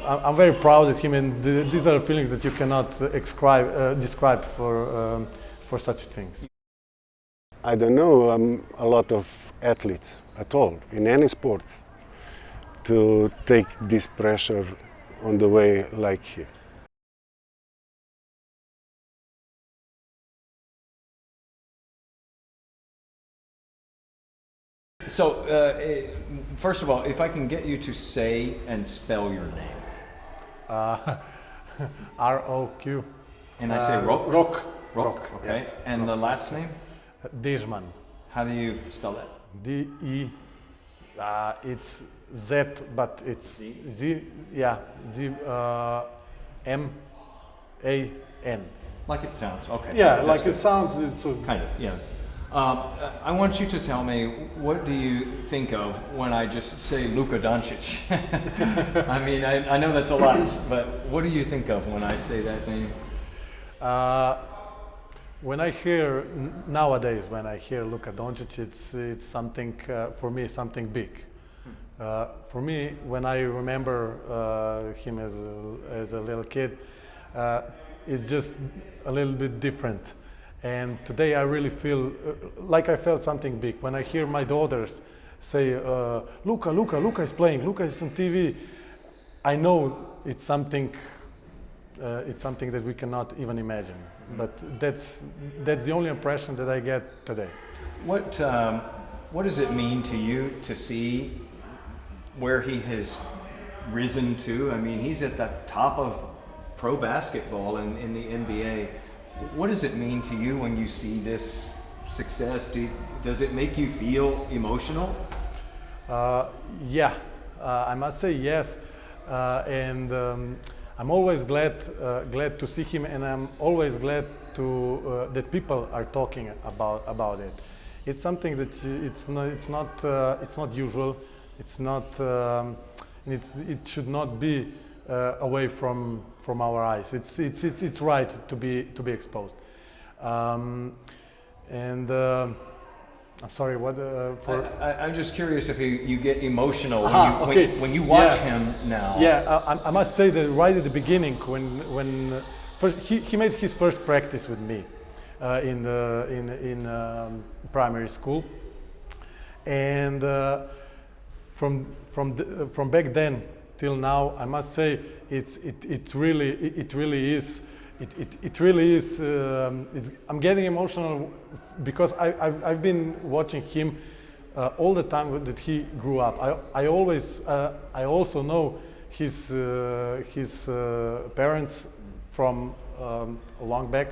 I'm very proud of him, and these are feelings that you cannot describe for such things. I don't know a lot of athletes at all in any sport to take this pressure on the way like him. So, first of all, if I can get you to say and spell your name. R-O-Q. And I say Rok? Rok, okay. yes. And the last name? Dežman. How do you spell that? D-E. It's Z, but it's Z. Yeah, Z. M-A-N. Like it sounds, okay. Yeah, like it sounds. It's kind of, yeah. I want you to tell me, what do you think of when I just say Luka Doncic? I mean, I know that's a lot, but what do you think of when I say that name? When I hear nowadays, when I hear Luka Dončić, it's something for me, something big. For me, when I remember him as a little kid, it's just a little bit different. And today I really feel like I felt something big. When I hear my daughters say, Luka is playing, Luka is on TV, I know it's something that we cannot even imagine. But that's the only impression that I get today. What does it mean to you to see where he has risen to? I mean, he's at the top of pro basketball in the NBA. What does it mean to you when you see this success? Does it make you feel emotional? Yeah, I must say yes, and I'm always glad to see him, and I'm always glad that people are talking about it. It's something that it's not usual. It's not. It should not be away from our eyes. It's right to be exposed. I'm sorry. What? I'm just curious if you get emotional when you watch him now. Yeah, I must say that right at the beginning, when first he made his first practice with me in primary school, and from back then till now, I must say it really is. I'm getting emotional because I've been watching him all the time that he grew up. I also know his parents from long back,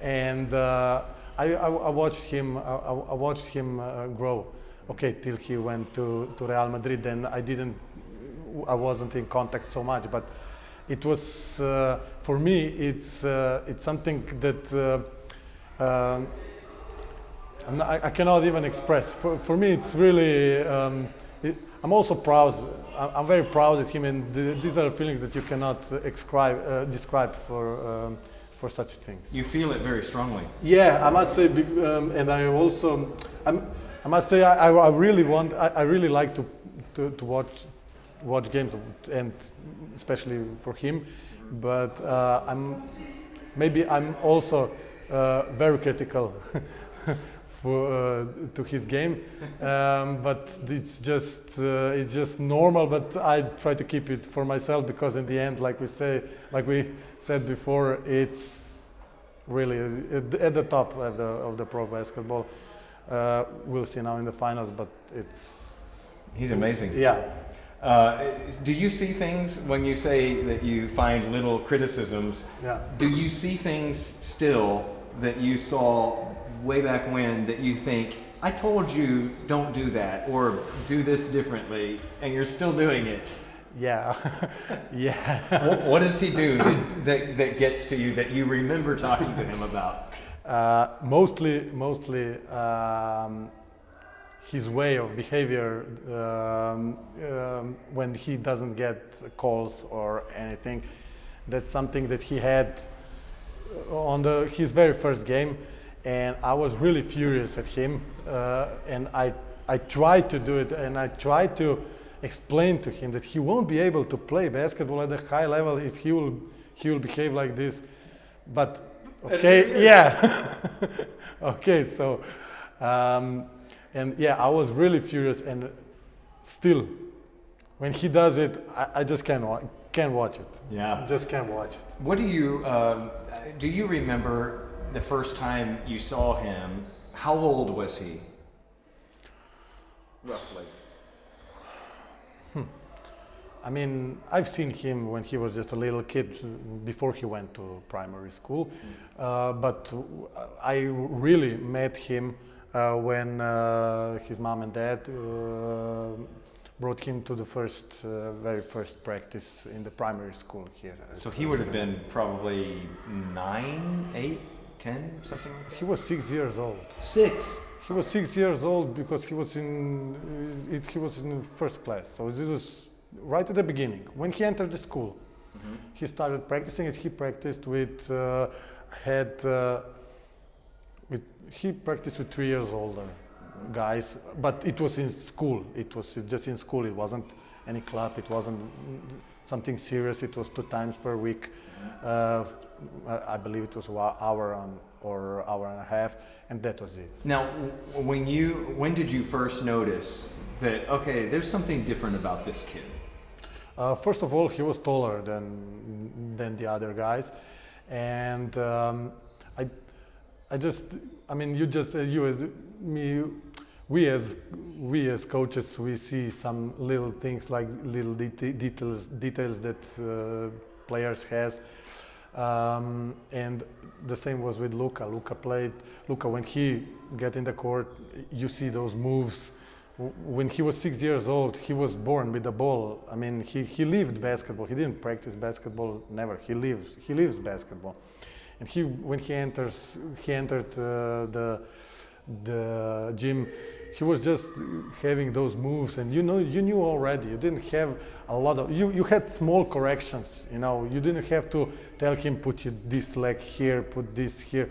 and I watched him. I watched him grow. Okay, till he went to Real Madrid, and I wasn't in contact so much, but it was for me. It's something that I cannot even express. For me, it's really. I'm also proud. I'm very proud of him, and these are feelings that you cannot describe for such things. You feel it very strongly. Yeah, I must say, and I also. I must say, I really like to watch games, and especially for him, but I'm also very critical to his game, but it's just normal. But I try to keep it for myself, because in the end, like we said before, it's really at the top of the pro basketball. We'll see now in the finals, but he's amazing. Yeah. Do you see things when you say that you find little criticisms? Yeah. Do you see things still that you saw way back when that you think, I told you don't do that or do this differently, and you're still doing it? Yeah. Yeah. What does he do that gets to you that you remember talking to him about? Mostly his way of behavior when he doesn't get calls or anything. That's something that he had on his very first game, and I was really furious at him. And I tried to do it, and I tried to explained to him that he won't be able to play basketball at a high level if he will behave like this. But okay, yeah, okay. So and yeah, I was really furious, and still, when he does it, I just can't watch it. Yeah, just can't watch it. What do you remember the first time you saw him? How old was he? Roughly. I mean, I've seen him when he was just a little kid before he went to primary school, but I really met him when his mom and dad brought him to the very first practice in the primary school here. So he would have been probably 9, 8, 10, something like that? He was 6 years old. 6? He was 6 years old because he was in first class. So this was right at the beginning. When he entered the school, he started practicing it. He practiced with he practiced with 3 years older guys, but it was in school. It was just in school. It wasn't any club. It wasn't something serious. It was 2 times per week. I believe it was an hour or hour and a half, and that was it. Now, when did you first notice that, okay, there's something different about this kid? First of all, he was taller than the other guys, and we as coaches, we see some little things like little details that players has, and the same was with Luka. Luka, when he get in the court, you see those moves. When he was 6 years old, he was born with the ball. I mean, he lived basketball. He didn't practice basketball, never. He lives basketball. And when he entered the gym, he was just having those moves, and you knew already. You didn't have a lot of you had small corrections. You didn't have to tell him, put this leg here, put this here.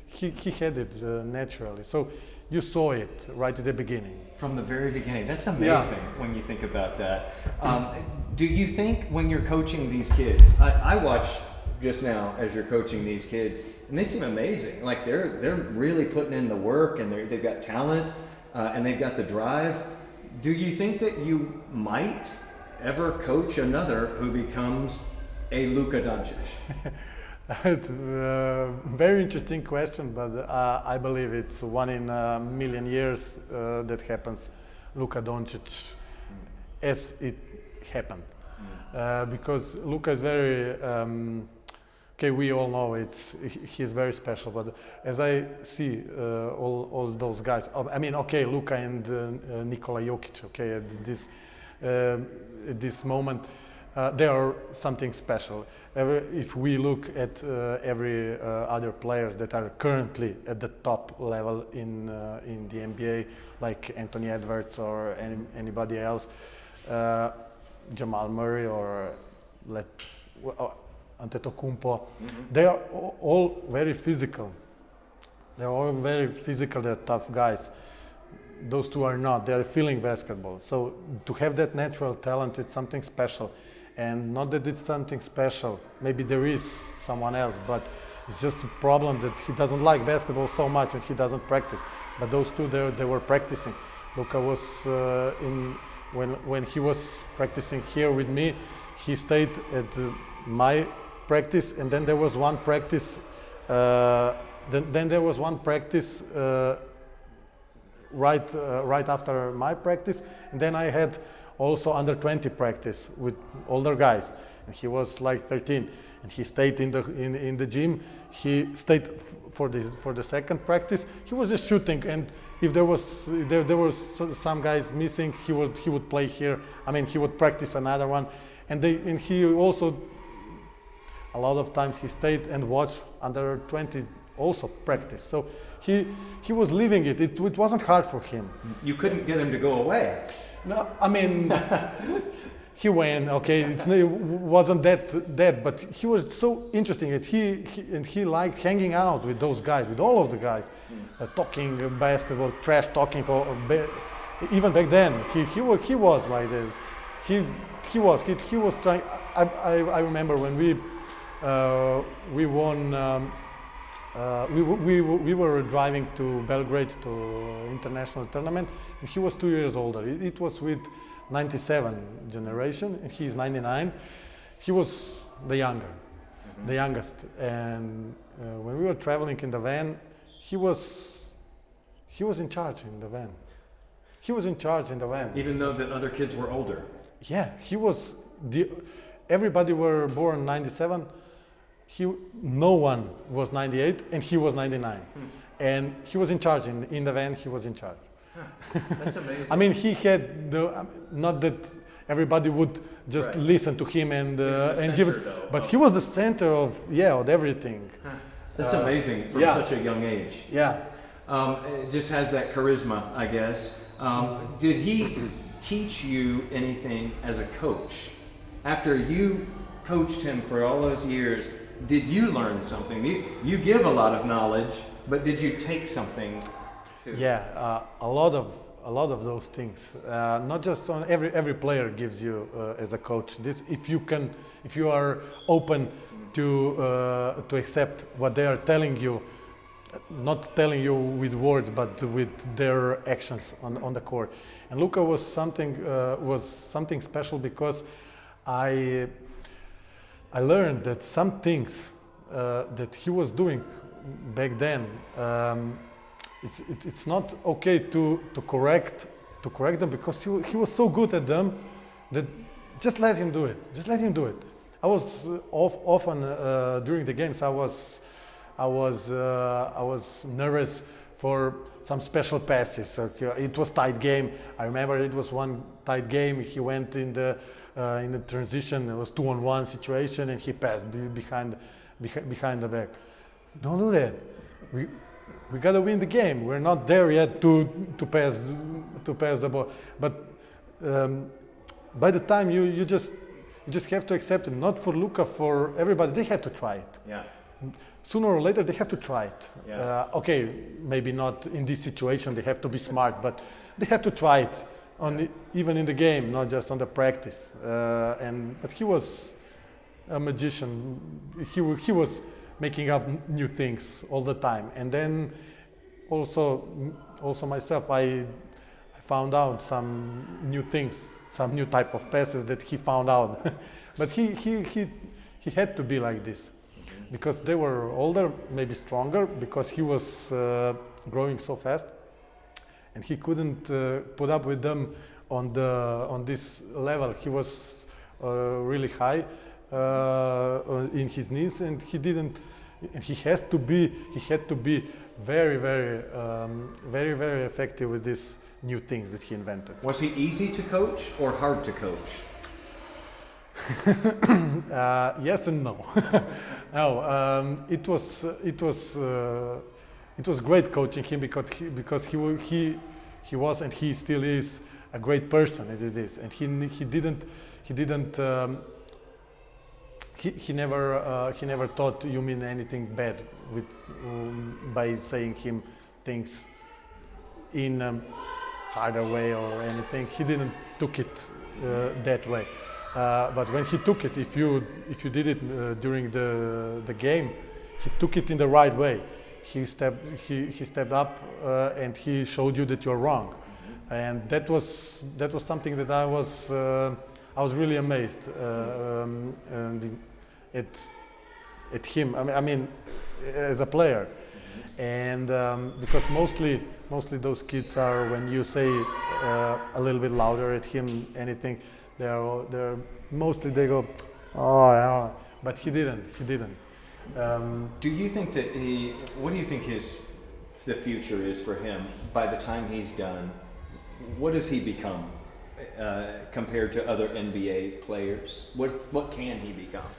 He had it naturally. So you saw it right at the beginning. From the very beginning. That's amazing when you think about that. Do you think when you're coaching these kids, I watched just now as you're coaching these kids, and they seem amazing. Like they're really putting in the work, and they've got talent, and they've got the drive. Do you think that you might ever coach another who becomes a Luka Dončić? It's a very interesting question, but I believe it's 1 in a million years that happens, Luka Doncic, as it happened. Because Luka is very, we all know he's very special, but as I see all those guys, Luka and Nikola Jokic, at this moment, they are something special. If we look at every other players that are currently at the top level in the NBA, like Anthony Edwards or anybody else, Jamal Murray or Antetokounmpo, they are all very physical. They're tough guys. Those two are not. They are feeling basketball. So to have that natural talent, it's something special. And not that it's something special. Maybe there is someone else, but it's just a problem that he doesn't like basketball so much and he doesn't practice. But those two, they were practicing. Luka was when he was practicing here with me, he stayed at my practice, and then there was one practice. Then there was one practice right after my practice, and then I had also under 20 practice with older guys, and he was like 13, and he stayed in the gym. He stayed for the second practice. He was just shooting, and if there was some guys missing, he would play here. I mean, he would practice another one, and he also a lot of times he stayed and watched under 20 also practice. So he was living it. It wasn't hard for him. You couldn't get him to go away. No, I mean, he went. Okay, it wasn't that, but he was so interesting that he liked hanging out with those guys, with all of the guys, talking basketball, trash talking, even back then, he was like that. He was trying. I remember when we won. We were driving to Belgrade to international tournament. And he was 2 years older. It was with 97 generation, and he's 99. He was the youngest. And when we were traveling in the van, he was in charge in the van. He was in charge in the van. Even though the other kids were older. Yeah, he was. Everybody were born 97. No one was 98, and he was 99. And he was in charge in the van. He was in charge. That's amazing. I mean, he had not that everybody would just listen to him and give it, but he was the center of everything. That's amazing from such a young age. Yeah. It just has that charisma, I guess. Did he teach you anything as a coach? After you coached him for all those years, did you learn something? You give a lot of knowledge, but did you take something too? Yeah, a lot of those things. Not just on every player gives you as a coach. This, if you are open to accept what they are telling you, not telling you with words, but with their actions on the court. And Luka was something special because I learned that some things that he was doing back then, it's not okay to correct them, because he was so good at them that just let him do it. Just let him do it. I was often during the games. I was nervous for some special passes. It was tight game. I remember it was one tight game. He went in the transition. It was 2-on-1 situation, and he passed behind the back. Don't do that. We gotta win the game. We're not there yet to pass the ball. But by the time you just have to accept it. Not for Luka, for everybody. They have to try it. Yeah. Sooner or later they have to try it. Yeah. Okay, maybe not in this situation. They have to be smart, but they have to try it even in the game, not just on the practice. But he was a magician. He was making up new things all the time. And then also myself, I found out some new things, some new type of passes that he found out. But he had to be like this, because they were older, maybe stronger, because he was growing so fast, and he couldn't put up with them on this level. He was really high in his knees, and he didn't. And he had to be very, very, very effective with these new things that he invented. Was he easy to coach or hard to coach? Yes and no. No, it was great coaching him, because he was, and he still is, a great person. It is, and he never thought you mean anything bad by saying him things in a harder way or anything. He didn't took it that way. But when he took it, if you did it during the game, he took it in the right way. He stepped up and he showed you that you're wrong, and that was something that I was really amazed at him. I mean, as a player, and because mostly those kids are, when you say a little bit louder at him, anything. They're mostly, they go, oh, I don't know. But he didn't. Do you think that what do you think the future is for him by the time he's done? What does he become compared to other NBA players? What can he become?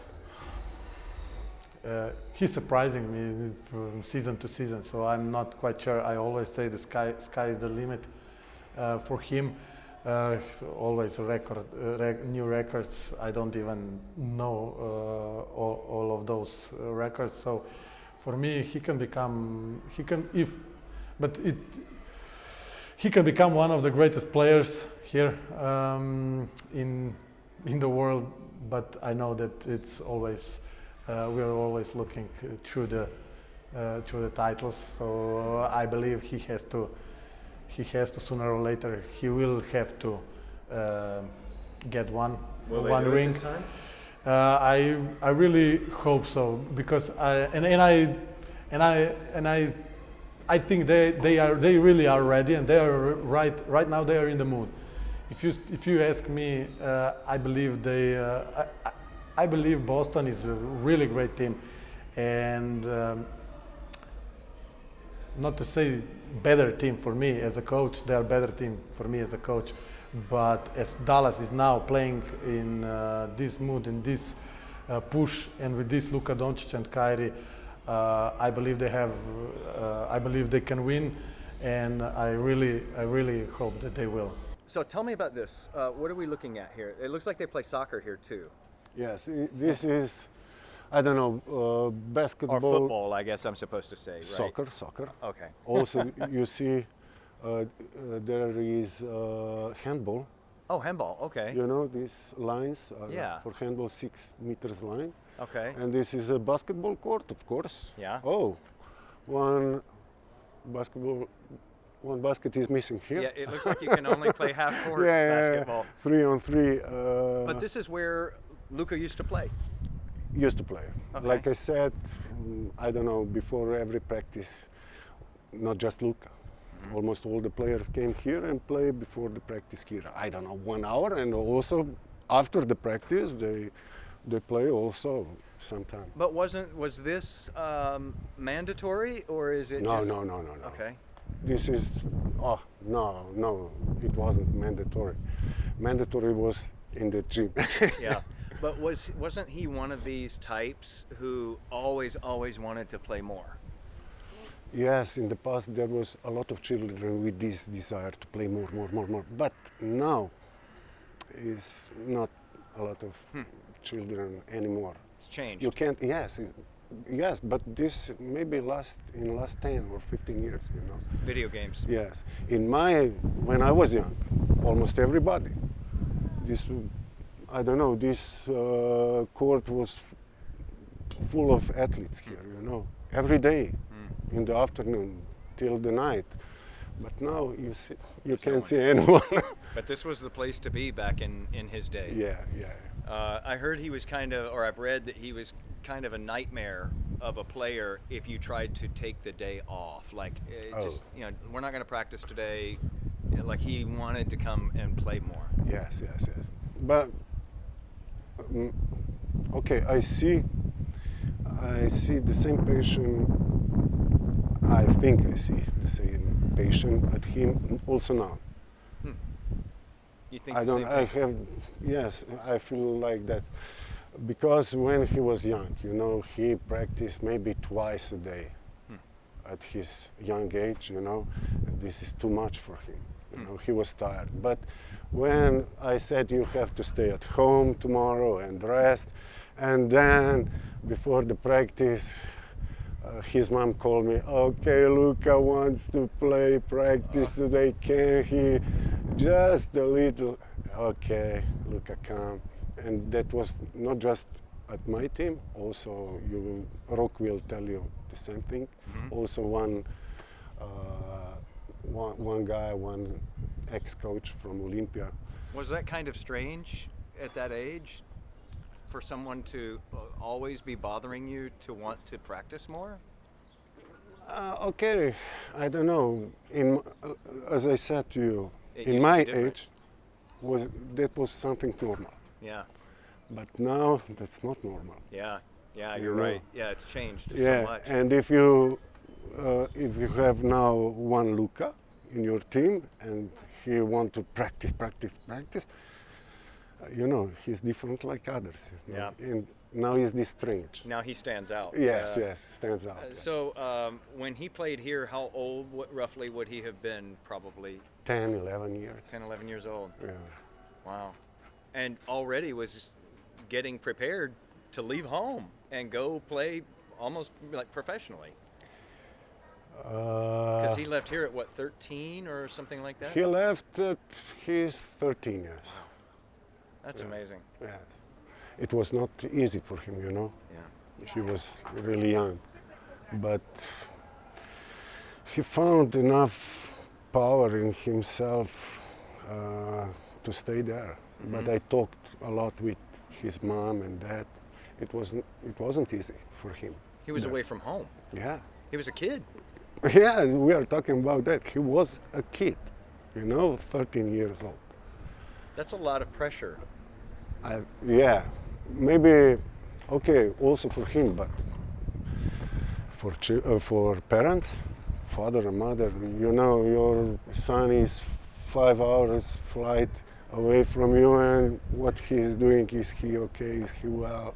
He's surprising me from season to season, so I'm not quite sure. I always say the sky is the limit for him. Always new records. I don't even know all of those records. So for me, he can he can become one of the greatest players here in the world. But I know that it's always we are always looking through the titles. So I believe he has to sooner or later he will have to get one ring. This time? I really hope so, because I think they really are ready, and they are right now they are in the mood. If you ask me, I believe I believe Boston is a really great team, and not to say better team for me as a coach, they are better team for me as a coach, but as Dallas is now playing in this mood, in this push, and with this Luka Doncic and Kyrie, I believe they have. I believe they can win, and I really hope that they will. So tell me about this. What are we looking at here? It looks like they play soccer here too. Yes, this is, I don't know, basketball. Or football, I guess I'm supposed to say, right? Soccer. Okay. Also, you see, there is handball. Oh, handball, okay. You know, these lines are Yeah. for handball 6 meters line. Okay. And this is a basketball court, of course. Yeah. Oh, one basket is missing here. Yeah, it looks like you can only play half court basketball. 3 on 3. But this is where Luka used to play. Used to play. Okay. Like I said, I don't know, before every practice, not just Luka. Almost all the players came here and played before the practice here. I don't know, 1 hour, and also after the practice they play also sometime. But was this mandatory, or is it No. Okay. This is, no, it wasn't mandatory. Mandatory was in the gym. Yeah. But wasn't he one of these types who always wanted to play more? Yes, in the past there was a lot of children with this desire to play more. But now is not a lot of children anymore. It's changed. You can't. Yes, but this maybe in the last 10 or 15 years, you know. Video games. Yes, when I was young, almost everybody. I don't know. This court was full of athletes here, you know, every day. In the afternoon till the night, but now you can't see anyone. But this was the place to be back in his day. Yeah. I heard he was I've read that he was kind of a nightmare of a player if you tried to take the day off. Like, just, you know, we're not going to practice today. Like, he wanted to come and play more. Yes. But okay, I see the same patient. I think I see the same patient at him also now. You think Yes, I feel like that. Because when he was young, you know, he practiced maybe twice a day at his young age, you know, and this is too much for him. You know, he was tired. But when I said you have to stay at home tomorrow and rest, and then before the practice, his mom called me, okay, Luka wants to play practice today, can he? Just a little, okay, Luka, come. And that was not just at my team, also Rok will tell you the same thing. Also one ex-coach from Olimpia. Was that kind of strange at that age for someone to always be bothering you to want to practice more? Okay, I don't know. As I said to you, It in used to my be different. age, that was something normal. Yeah. But now that's not normal. Yeah, You you're know. right. Yeah, it's changed Yeah, so much. and if you have now one Luka in your team and he want to practice, you know, he's different like others. You know? Yeah. And now he's this strange. Now he stands out. Yes, stands out. So when he played here, how old roughly would he have been? Probably 10, 11 years. 10, 11 years old. Yeah. Wow. And already was getting prepared to leave home and go play almost like professionally. Because he left here at what, 13 or something like that? He left at his 13 years. That's amazing. Yes. It was not easy for him, you know. Yeah. He was really young. But he found enough power in himself to stay there. Mm-hmm. But I talked a lot with his mom and dad. It wasn't easy for him. He was away from home. Yeah. He was a kid. Yeah, we are talking about that. He was a kid, you know, 13 years old. That's a lot of pressure. Yeah, maybe, okay, also for him, but for parents, father and mother, you know, your son is 5 hours flight away from you, and what he is doing, is he okay, is he well?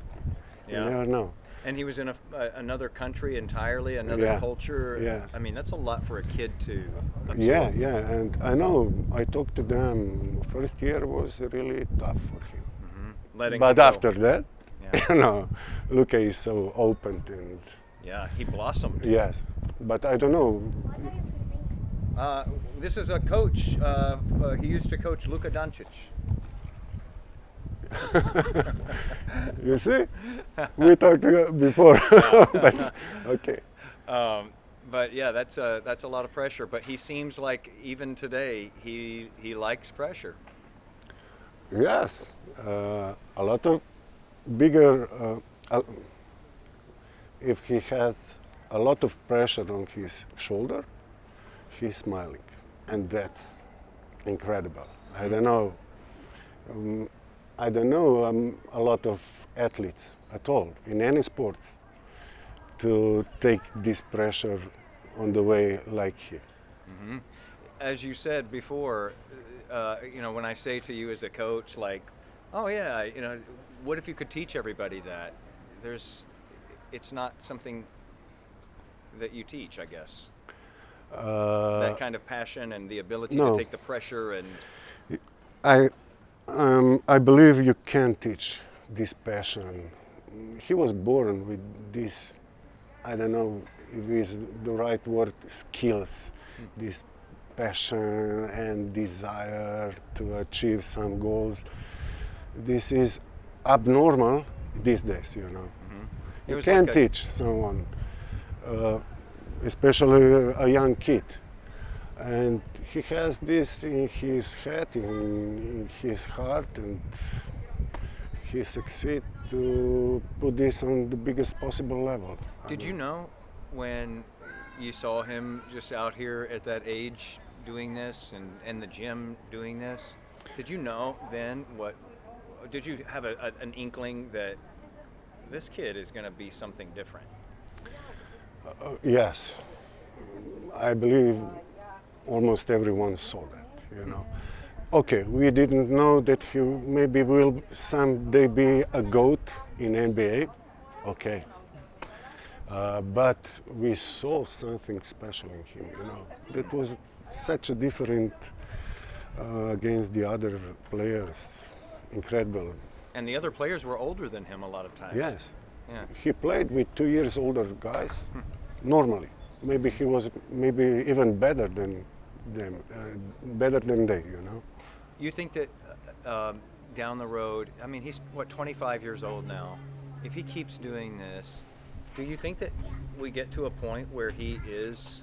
Yeah. You never know. And he was in another country entirely, another culture. Yes. I mean, that's a lot for a kid to absorb. Yeah, and I know, I talked to them, first year was really tough for him. Mm-hmm. Letting But him go. after that, Yeah. you know, Luka is so open and Yeah, he blossomed. yes, but I don't know. This is a coach. He used to coach Luka Doncic. You see, we talked before, but okay. But yeah, that's a lot of pressure. But he seems like even today he likes pressure. Yes, a lot of bigger. If he has a lot of pressure on his shoulder, he's smiling, and that's incredible. I don't know. I don't know a lot of athletes at all in any sports to take this pressure on the way like he. Mm-hmm. As you said before, you know, when I say to you as a coach, like, oh yeah, you know, what if you could teach everybody that? It's not something that you teach, I guess. That kind of passion and the ability no. to take the pressure and. I believe you can teach this passion. He was born with this, I don't know if it's the right word, skills, this passion and desire to achieve some goals. This is abnormal these days, you know. Mm-hmm. You can teach someone, especially a young kid. And he has this in his head, in his heart, and he succeeds to put this on the biggest possible level. Did you know when you saw him just out here at that age doing this and in the gym doing this? Did you know then did you have an inkling that this kid is going to be something different? Yes, I believe almost everyone saw that, you know. Okay, we didn't know that he maybe will someday be a GOAT in NBA, okay. But we saw something special in him, you know. That was such a different against the other players, incredible. And the other players were older than him a lot of times. Yes, Yeah. he played with 2 years older guys, normally. Maybe he was even better than them, better than they, you know. You think that down the road, I mean, he's 25 years old now. If he keeps doing this, do you think that we get to a point where he is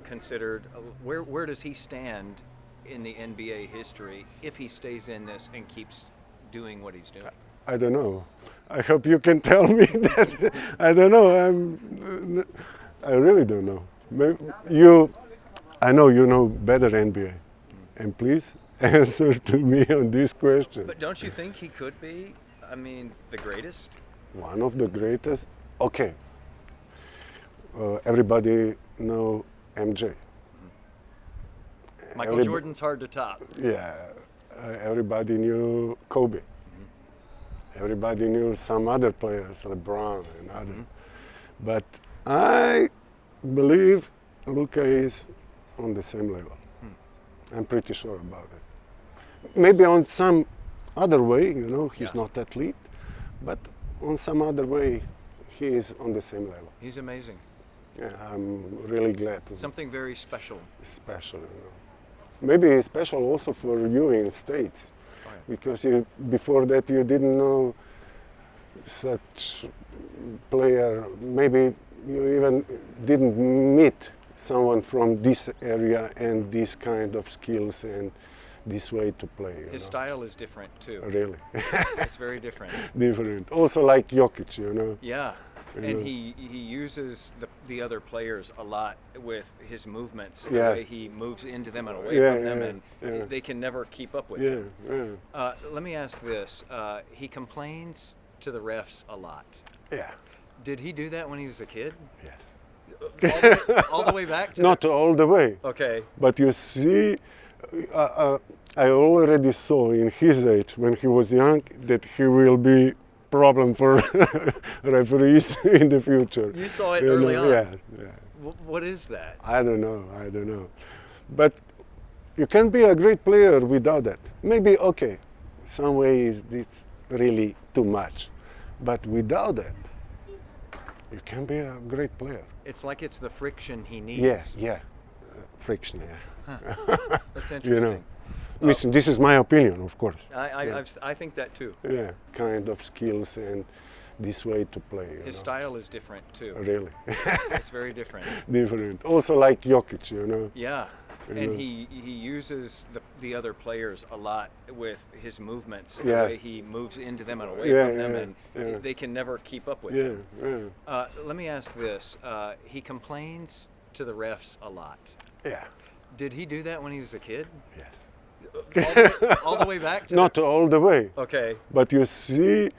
considered, where does he stand in the NBA history if he stays in this and keeps doing what he's doing? I don't know. I hope you can tell me that. I don't know. I really don't know. I know you know better NBA, and please answer to me on this question. But don't you think he could be, I mean, the greatest? One of the greatest. Okay. Everybody know MJ. Michael Jordan's hard to top. Yeah. Everybody knew Kobe. Everybody knew some other players, LeBron and others. But I believe Luka is on the same level. I'm pretty sure about it. Maybe on some other way, you know, he's not athlete, but on some other way, he is on the same level. He's amazing. Yeah, I'm really glad. Something very special. Special, you know. Maybe special also for you in States, because before that you didn't know such player. Maybe you even didn't meet someone from this area and this kind of skills and this way to play. His style is different too. Really. It's very different. Different. Also like Jokic, you know. Yeah. And he uses the other players a lot with his movements, the way he moves into them and away from them, and they can never keep up with him. Let me ask this. He complains to the refs a lot. Yeah. Did he do that when he was a kid? Yes. All the way back to Not all the way. Okay. But you see, I already saw in his age, when he was young, that he will be problem for referees in the future. You saw it early on. Yeah. What is that? I don't know. But you can be a great player without that. Maybe, okay, some ways it's really too much. But without that, you can be a great player. It's like it's the friction he needs. Yeah. Friction, yeah. Huh. That's interesting. You know. Listen, this is my opinion, of course. I think that too. Yeah, kind of skills and this way to play. His style is different too. Really. It's very different. Different. Also like Jokic, you know. Yeah. And he uses the other players a lot with his movements, the way he moves into them and away from them, and they can never keep up with him. Let me ask this. He complains to the refs a lot. Yeah. Did he do that when he was a kid? Yes. All the way back to Not all the way. Okay. But you see,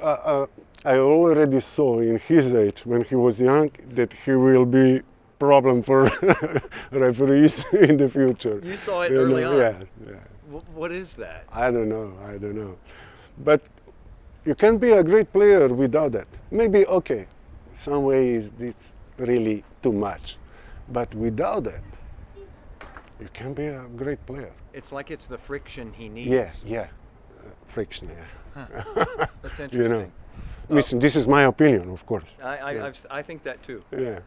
I already saw in his age, when he was young, that he will be problem for referees in the future. You saw it early on. Yeah. What is that? I don't know. But you can be a great player without that. Maybe, okay, some ways it's really too much. But without that, you can be a great player. It's like it's the friction he needs. Yeah. Friction, yeah. Huh. That's interesting. You know. Listen, this is my opinion, of course. I think that too. Yeah,